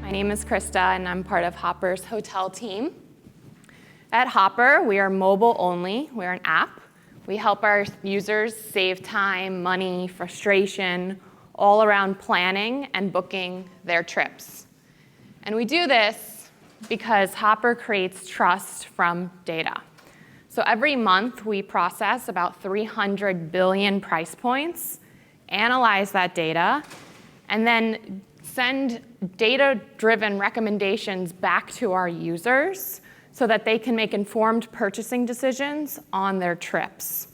My name is Krista, and I'm part of Hopper's hotel team. At Hopper, we are mobile only. We're an app. We help our users save time, money, frustration, all around planning and booking their trips. And we do this because Hopper creates trust from data. So every month, we process about 300 billion price points, analyze that data, and then send data-driven recommendations back to our users so that they can make informed purchasing decisions on their trips.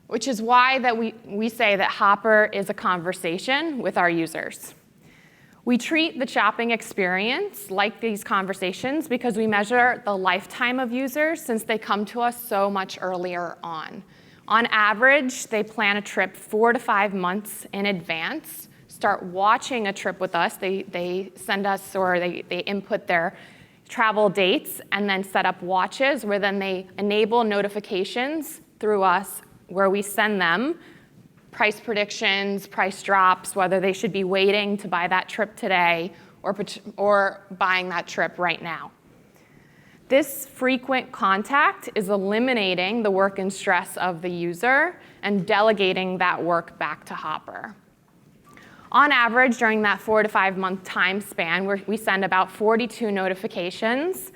Which is why that we say that Hopper is a conversation with our users. We treat the shopping experience like these conversations because we measure the lifetime of users since they come to us so much earlier on. On average, they plan a trip 4 to 5 months in advance, start watching a trip with us. They send us or they input their travel dates and then set up watches where then they enable notifications through us where we send them price predictions, price drops, whether they should be waiting to buy that trip today or buying that trip right now. This frequent contact is eliminating the work and stress of the user and delegating that work back to Hopper. On average, during that 4 to 5 month time span, we send about 42 notifications.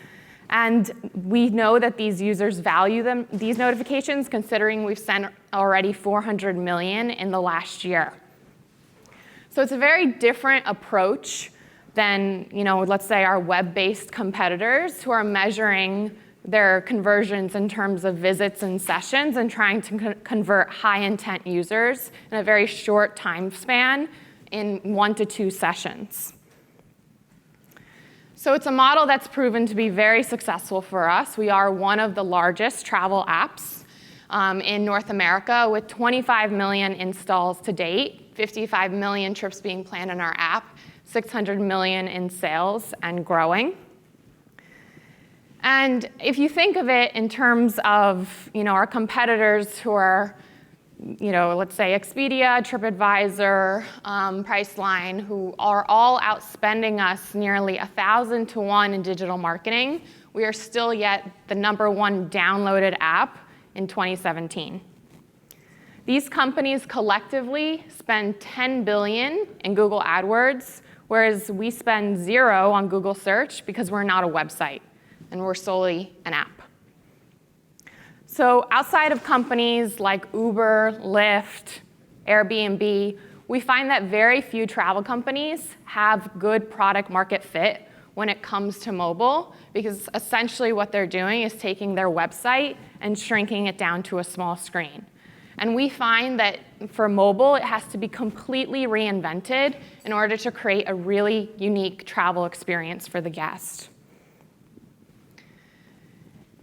And we know that these users value these notifications, considering we've sent already 400 million in the last year. So it's a very different approach than, let's say our web-based competitors who are measuring their conversions in terms of visits and sessions and trying to convert high-intent users in a very short time span in 1 to 2 sessions. So it's a model that's proven to be very successful for us. We are one of the largest travel apps in North America with 25 million installs to date, 55 million trips being planned in our app, 600 million in sales and growing. And if you think of it in terms of our competitors who are let's say Expedia, TripAdvisor, Priceline, who are all outspending us nearly 1,000 to 1 in digital marketing, we are still yet the #1 downloaded app in 2017. These companies collectively spend $10 billion in Google AdWords, whereas we spend 0 on Google search because we're not a website and we're solely an app. So outside of companies like Uber, Lyft, Airbnb, we find that very few travel companies have good product market fit when it comes to mobile, because essentially what they're doing is taking their website and shrinking it down to a small screen. And we find that for mobile, it has to be completely reinvented in order to create a really unique travel experience for the guest.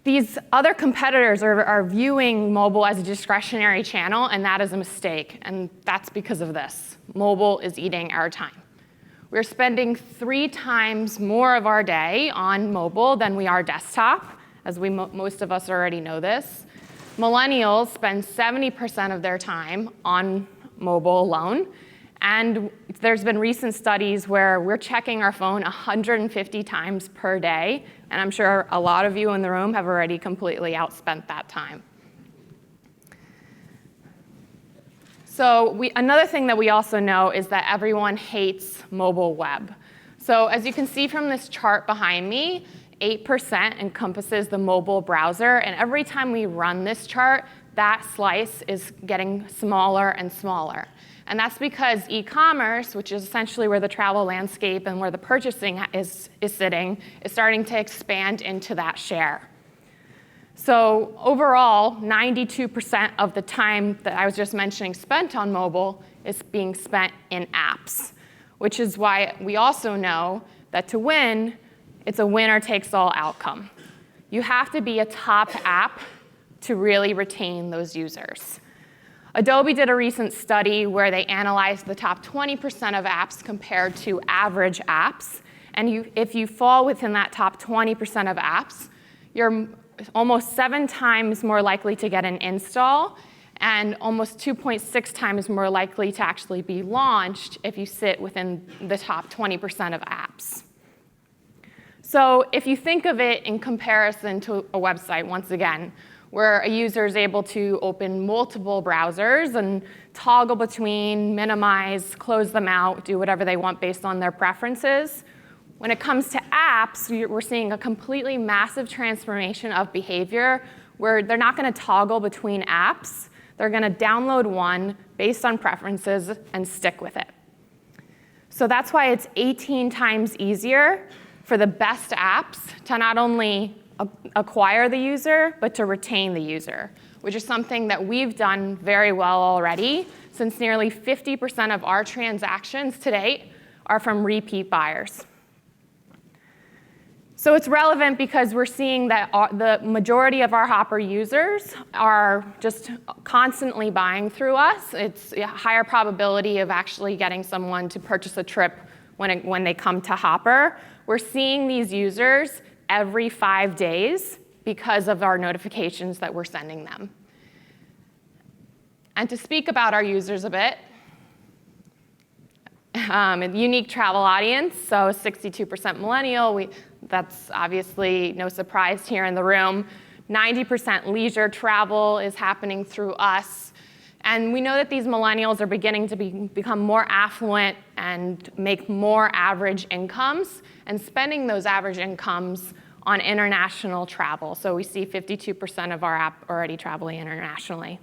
These other competitors are viewing mobile as a discretionary channel, and that is a mistake, and that's because of this. Mobile is eating our time. We're spending 3 times more of our day on mobile than we are desktop, as most of us already know this. Millennials spend 70% of their time on mobile alone, and there's been recent studies where we're checking our phone 150 times per day, and I'm sure a lot of you in the room have already completely outspent that time. So another thing that we also know is that everyone hates mobile web. So as you can see from this chart behind me, 8% encompasses the mobile browser, and every time we run this chart, that slice is getting smaller and smaller. And that's because e-commerce, which is essentially where the travel landscape and where the purchasing is sitting, is starting to expand into that share. So overall, 92% of the time that I was just mentioning spent on mobile is being spent in apps, which is why we also know that to win, it's a winner-takes-all outcome. You have to be a top app to really retain those users. Adobe did a recent study where they analyzed the top 20% of apps compared to average apps. And if you fall within that top 20% of apps, you're almost 7 times more likely to get an install and almost 2.6 times more likely to actually be launched if you sit within the top 20% of apps. So if you think of it in comparison to a website, once again, where a user is able to open multiple browsers and toggle between, minimize, close them out, do whatever they want based on their preferences. When it comes to apps, we're seeing a completely massive transformation of behavior where they're not going to toggle between apps. They're going to download one based on preferences and stick with it. So that's why it's 18 times easier for the best apps to not only acquire the user, but to retain the user, which is something that we've done very well already, since nearly 50% of our transactions to date are from repeat buyers. So it's relevant because we're seeing that the majority of our Hopper users are just constantly buying through us. It's a higher probability of actually getting someone to purchase a trip when they come to Hopper. We're seeing these users every 5 days because of our notifications that we're sending them. And to speak about our users a bit, a unique travel audience, so 62% millennial. That's obviously no surprise here in the room. 90% leisure travel is happening through us. And we know that these millennials are beginning to become more affluent and make more average incomes and spending those average incomes on international travel. So we see 52% of our app already traveling internationally.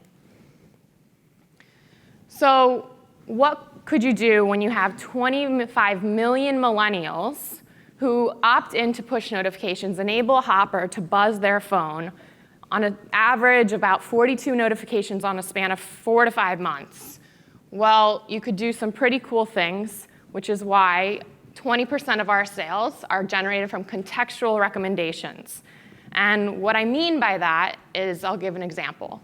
So what could you do when you have 25 million millennials who opt into push notifications, enable Hopper to buzz their phone on an average about 42 notifications on a span of 4 to 5 months? Well, you could do some pretty cool things, which is why 20% of our sales are generated from contextual recommendations. And what I mean by that is, I'll give an example.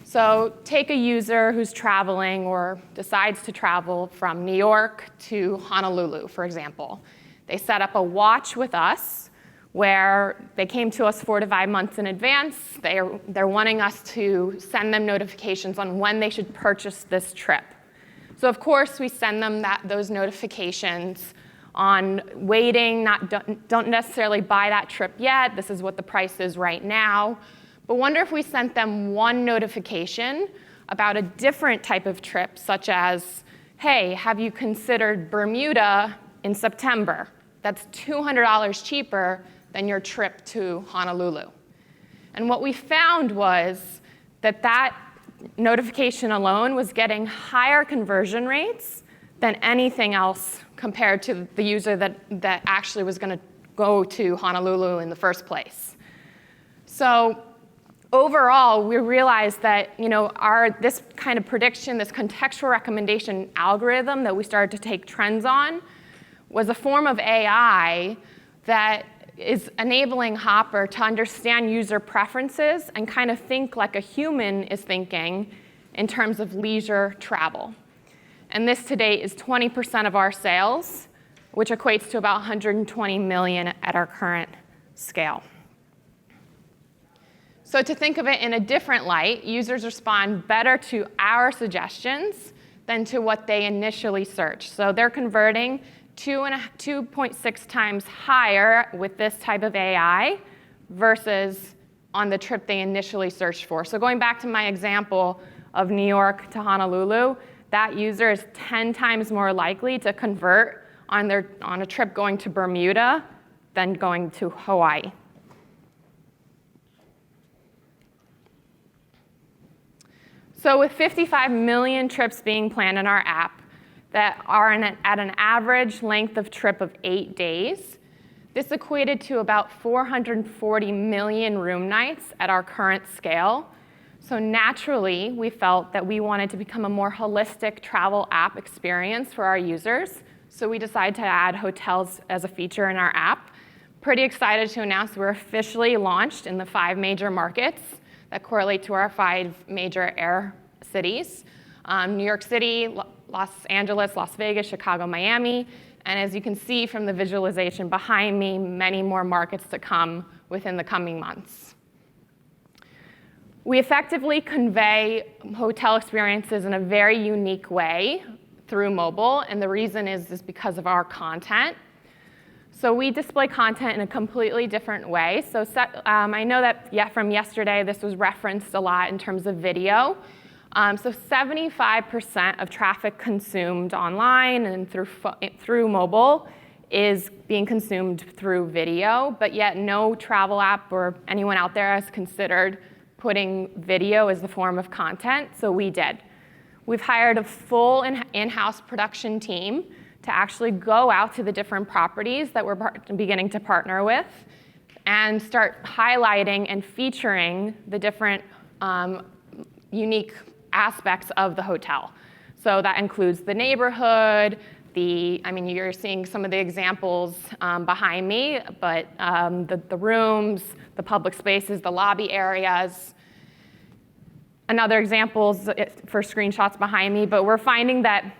So take a user who's traveling or decides to travel from New York to Honolulu, for example. They set up a watch with us where they came to us 4 to 5 months in advance. They're wanting us to send them notifications on when they should purchase this trip. So of course, we send them those notifications on waiting, don't necessarily buy that trip yet. This is what the price is right now. But wonder if we sent them one notification about a different type of trip, such as, hey, have you considered Bermuda in September? That's $200 cheaper than your trip to Honolulu. And what we found was that notification alone was getting higher conversion rates than anything else compared to the user that actually was going to go to Honolulu in the first place. So overall, we realized that this kind of prediction, this contextual recommendation algorithm that we started to take trends on, was a form of AI that is enabling Hopper to understand user preferences and kind of think like a human is thinking in terms of leisure travel. And this to date is 20% of our sales, which equates to about 120 million at our current scale. So to think of it in a different light, users respond better to our suggestions than to what they initially searched. So they're converting 2.6 times higher with this type of AI versus on the trip they initially searched for. So going back to my example of New York to Honolulu, that user is 10 times more likely to convert on a trip going to Bermuda than going to Hawaii. So with 55 million trips being planned in our app that are at an average length of trip of 8 days, this equated to about 440 million room nights at our current scale. So naturally, we felt that we wanted to become a more holistic travel app experience for our users. So we decided to add hotels as a feature in our app. Pretty excited to announce we're officially launched in the 5 major markets that correlate to our 5 major air cities. New York City, Los Angeles, Las Vegas, Chicago, Miami. And as you can see from the visualization behind me, many more markets to come within the coming months. We effectively convey hotel experiences in a very unique way through mobile, and the reason is because of our content. So we display content in a completely different way. So I know that from yesterday, this was referenced a lot in terms of video. So 75% of traffic consumed online and through mobile is being consumed through video, but yet no travel app or anyone out there has considered putting video as the form of content, so we did. We've hired a full in-house production team to actually go out to the different properties that we're beginning to partner with and start highlighting and featuring the different unique aspects of the hotel. So that includes the neighborhood, you're seeing some of the examples behind me, but the rooms, the public spaces, the lobby areas. Another examples for screenshots behind me, but we're finding that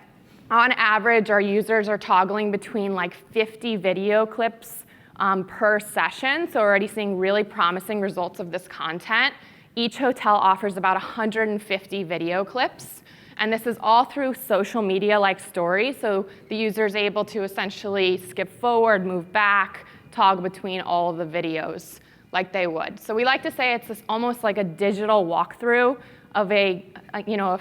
on average, our users are toggling between like 50 video clips per session, so we're already seeing really promising results of this content. Each hotel offers about 150 video clips, and this is all through social media-like stories, so the user is able to essentially skip forward, move back, toggle between all of the videos like they would. So we like to say it's almost like a digital walkthrough of a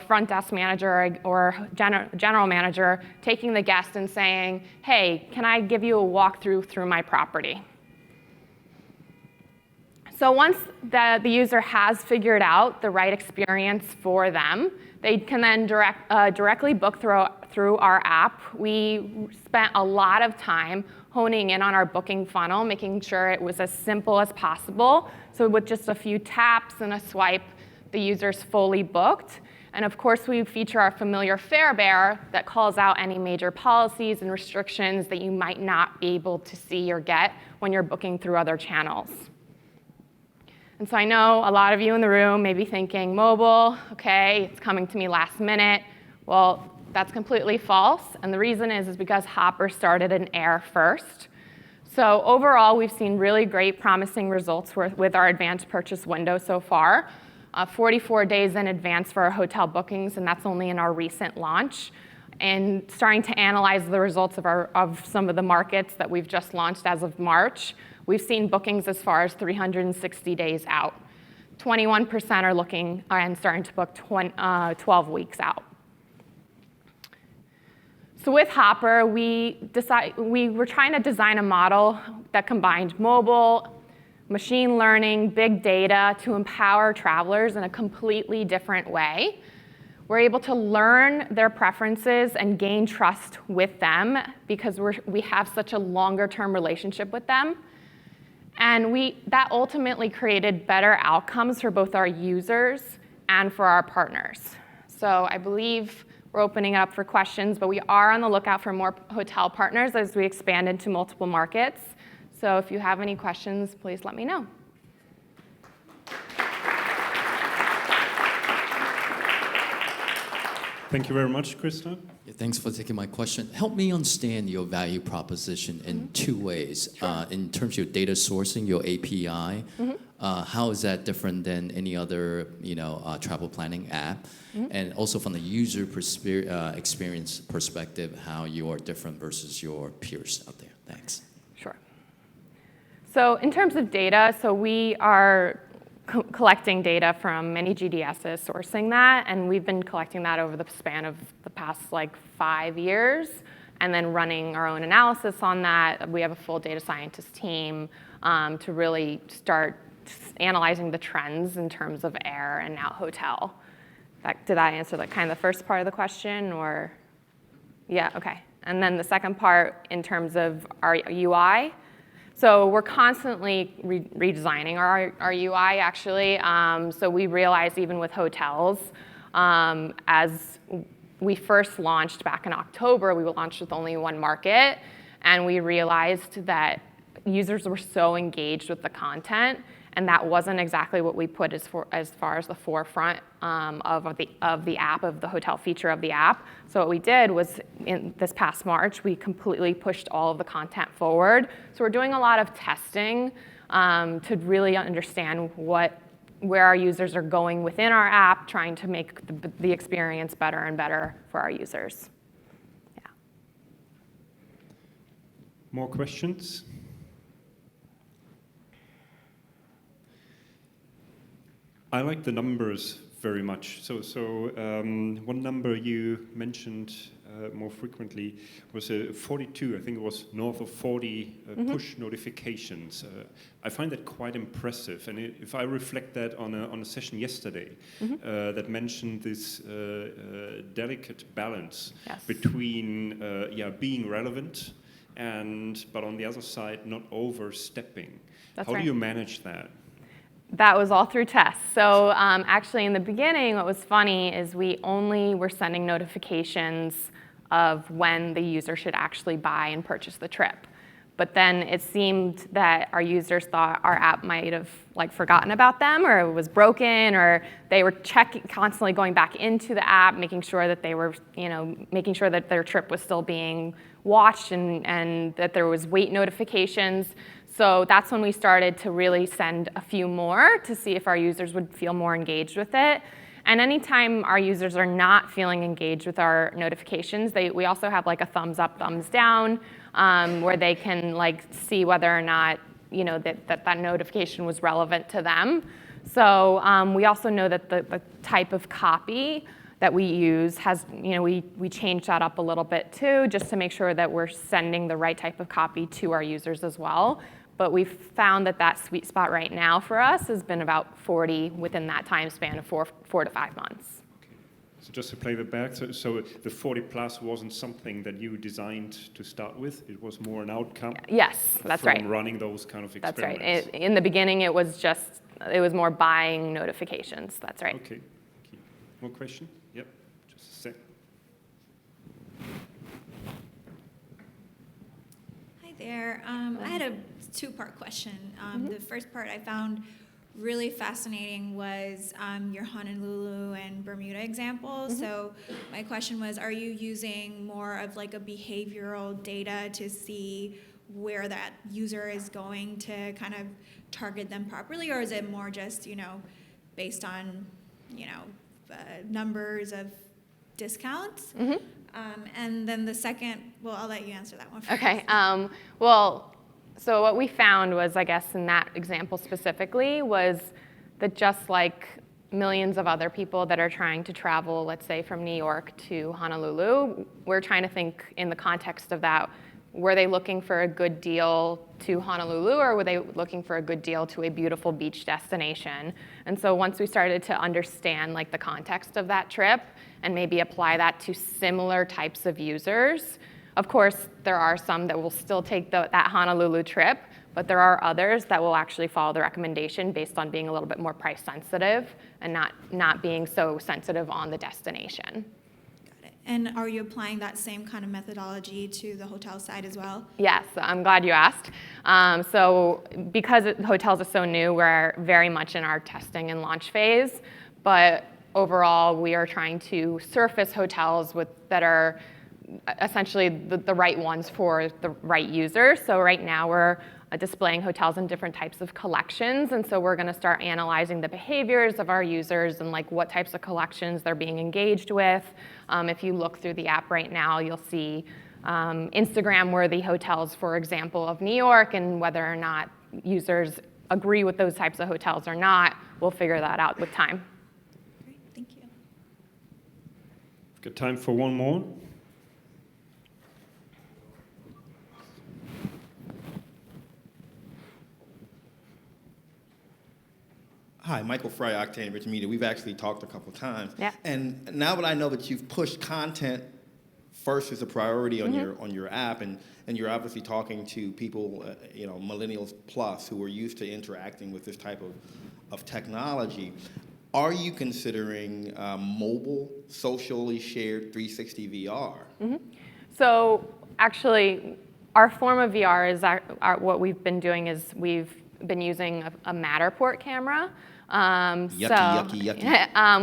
front desk manager or general manager taking the guest and saying, hey, can I give you a walkthrough through my property? So once the user has figured out the right experience for them, they can then directly book through our app. We spent a lot of time honing in on our booking funnel, making sure it was as simple as possible. So with just a few taps and a swipe, the user's fully booked. And of course, we feature our familiar fare bearer that calls out any major policies and restrictions that you might not be able to see or get when you're booking through other channels. And so I know a lot of you in the room may be thinking, mobile, okay, it's coming to me last minute. Well, that's completely false. And the reason is because Hopper started in air first. So overall, we've seen really great promising results with our advanced purchase window so far. 44 days in advance for our hotel bookings, and that's only in our recent launch. And starting to analyze the results of some of the markets that we've just launched as of March, we've seen bookings as far as 360 days out. 21% are looking and starting to book 12 weeks out. So with Hopper, we were trying to design a model that combined mobile, machine learning, big data to empower travelers in a completely different way. We're able to learn their preferences and gain trust with them because we have such a longer-term relationship with them. And that ultimately created better outcomes for both our users and for our partners. So I believe we're opening it up for questions, but we are on the lookout for more hotel partners as we expand into multiple markets. So if you have any questions, please let me know. Thank you very much, Krista. Yeah, thanks for taking my question. Help me understand your value proposition in two ways. Sure. In terms of your data sourcing, your API, how is that different than any other travel planning app? And also from the user experience perspective, how you are different versus your peers out there. Thanks. Sure. So in terms of data, so we are collecting data from many GDSs, sourcing that, and we've been collecting that over the span of the past 5 years, and then running our own analysis on that. We have a full data scientist team to really start analyzing the trends in terms of air and now hotel. Did that answer the first part of the question, or? Yeah, okay. And then the second part in terms of our UI. So we're constantly redesigning our UI, actually. So we realized even with hotels, as we first launched back in October, we launched with only one market, and we realized that users were so engaged with the content, and that wasn't exactly what we put as far as the forefront of the app, of the hotel feature of the app. So what we did was, in this past March, we completely pushed all of the content forward. So we're doing a lot of testing to really understand what where our users are going within our app, trying to make the experience better and better for our users. Yeah. More questions? I like the numbers very much. So one number you mentioned more frequently was 42. I think it was north of 40 push notifications. I find that quite impressive. And if I reflect that on a session yesterday that mentioned this delicate balance between being relevant but on the other side not overstepping. How do you manage that? That was all through tests. So actually in the beginning, what was funny is we only were sending notifications of when the user should actually buy and purchase the trip. But then it seemed that our users thought our app might have forgotten about them, or it was broken, or they were constantly going back into the app, making sure that they were, making sure that their trip was still being watched and that there was wait notifications. So that's when we started to really send a few more to see if our users would feel more engaged with it. And anytime our users are not feeling engaged with our notifications, we also have a thumbs up, thumbs down, where they can see whether or not that notification was relevant to them. So we also know that the type of copy that we use has, we change that up a little bit too, just to make sure that we're sending the right type of copy to our users as well. But we've found that sweet spot right now for us has been about 40 within that time span of 4 to 5 months. Okay. So just to play that back, so the 40 plus wasn't something that you designed to start with. It was more an outcome. Yes, that's right. From running those kind of experiments. That's right. In the beginning, it was more buying notifications. That's right. Okay. More question? Yep. Just a sec. Hi there. I had a two-part question. The first part I found really fascinating was your Honolulu and Bermuda example. So my question was, are you using more of a behavioral data to see where that user is going to kind of target them properly, or is it more just, based on, numbers of discounts? And then the second, I'll let you answer that one first. Okay. So what we found was, I guess, in that example specifically, was that just like millions of other people that are trying to travel, let's say, from New York to Honolulu, we're trying to think in the context of that. Were they looking for a good deal to Honolulu, or were they looking for a good deal to a beautiful beach destination? And so once we started to understand the context of that trip and maybe apply that to similar types of users, of course, there are some that will still take that Honolulu trip, but there are others that will actually follow the recommendation based on being a little bit more price sensitive and not being so sensitive on the destination. And are you applying that same kind of methodology to the hotel side as well? Yes, I'm glad you asked. So because hotels are so new, we're very much in our testing and launch phase. But overall, we are trying to surface hotels that are essentially the right ones for the right users. So right now we're displaying hotels in different types of collections, and so we're going to start analyzing the behaviors of our users and what types of collections they're being engaged with. If you look through the app right now, you'll see Instagram-worthy hotels, for example, of New York, and whether or not users agree with those types of hotels or not, we'll figure that out with time. Great, thank you. We've got time for one more. Hi, Michael Fry, Octane Rich Media. We've actually talked a couple times. Yeah. And now that I know that you've pushed content first as a priority on your app, and you're obviously talking to people, millennials plus, who are used to interacting with this type of technology, are you considering mobile, socially shared 360 VR? So actually, our form of VR is what we've been doing is we've been using a Matterport camera. Yucky.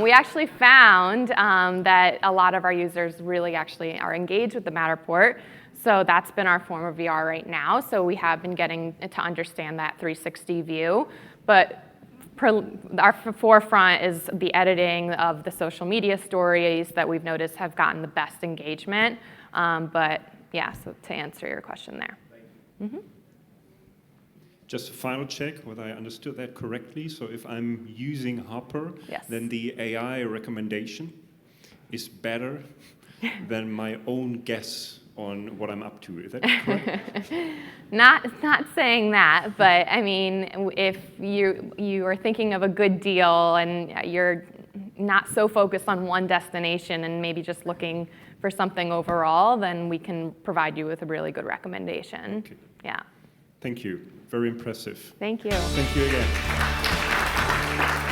We actually found that a lot of our users really actually are engaged with the Matterport. So that's been our form of VR right now. So we have been getting to understand that 360 view. But our forefront is the editing of the social media stories that we've noticed have gotten the best engagement. But yeah, so to answer your question there. Just a final check whether I understood that correctly. So if I'm using Hopper, Yes. then the AI recommendation is better than my own guess on what I'm up to. Is that correct? Not saying that, but I mean, if you are thinking of a good deal and you're not so focused on one destination and maybe just looking for something overall, then we can provide you with a really good recommendation. Okay. Yeah. Thank you. Very impressive. Thank you. Thank you again.